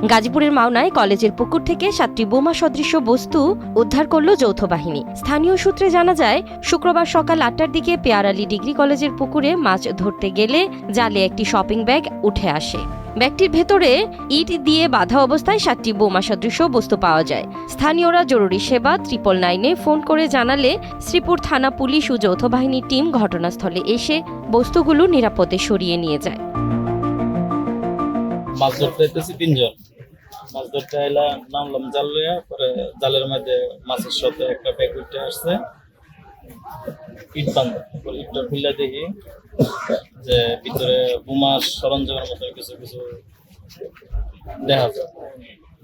গাজীপুরের মাওনায় কলেজের পুকুর থেকে 7টি বোমা সদৃশ বস্তু উদ্ধার করল যৌথ বাহিনী। স্থানীয় সূত্রে জানা যায়, শুক্রবার সকাল 8টার দিকে পেয়ারালী ডিগ্রি কলেজের পুকুরে মাছ ধরতে গেলে জালে একটি শপিং ব্যাগ উঠে আসে। ব্যাগটির ভেতরে ইট দিয়ে বাঁধা অবস্থায় 7টি বোমা সদৃশ বস্তু পাওয়া যায়। স্থানীয়রা জরুরি সেবা 999-এ ফোন করে জানালে শ্রীপুর থানা পুলিশ ও যৌথ বাহিনীর টিম ঘটনাস্থলে এসে বস্তুগুলো নিরাপদে সরিয়ে নিয়ে যায়। মাছ ধরতে এসেছি 3 জন। মাছ ধরতে এলা নামলাম জাল লইয়া, পরে জালের মধ্যে মাছের সাথে একটা ব্যাগ উঠে আসছে, ইট বান্ধা। পরে ইটটা খুলে দেখি যে ভিতরে বোমার সরঞ্জামের মতো কিছু কিছু দেখা যায়।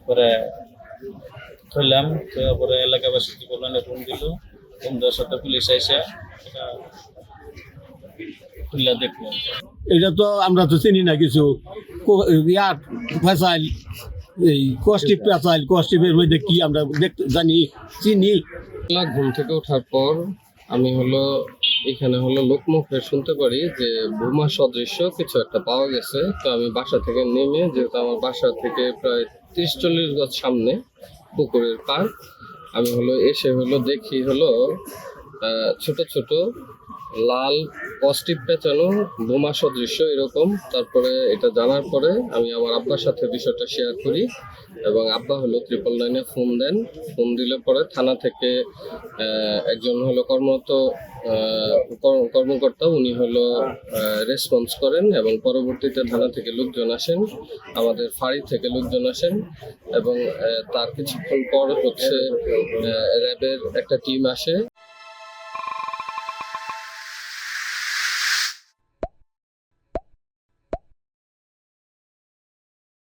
পরে ধরলাম, পরে এলাকাবাসী কি বললেন, ফোন দিল। ফোন দেওয়ার সাথে পুলিশ এসে এটা খুলে দেখলো। এটা তো আমরা তো চিনি না কিছু ফেসাইল, এই কষ্টিপের মধ্যে কি আমরা দেখতে জানি চিনি। ঘুম থেকে ওঠার পর আমি এখানে লোকমুখে শুনতে পারি যে বোমা সদৃশ্য কিছু একটা পাওয়া গেছে। তো আমি বাসা থেকে নেমে, যেহেতু আমার বাসা থেকে প্রায় 30-40 গজ সামনে পুকুরের পার, আমি এসে দেখি ছোট ছোট লাল কষ্টিপ পেঁচানো বোমা সদৃশ্য এরকম। তারপরে এটা জানার পরে আমি আমার আব্বার সাথে বিষয়টা শেয়ার করি এবং আব্বা 999-এ ফোন দেন। ফোন দিলে পরে থানা থেকে একজন কর্মকর্তা উনি রেসপন্স করেন এবং পরবর্তীতে থানা থেকে লোকজন আসেন, আমাদের ফাঁড়ি থেকে লোকজন আসেন এবং তার কিছুক্ষণ পর র্যাবের একটা টিম আসে।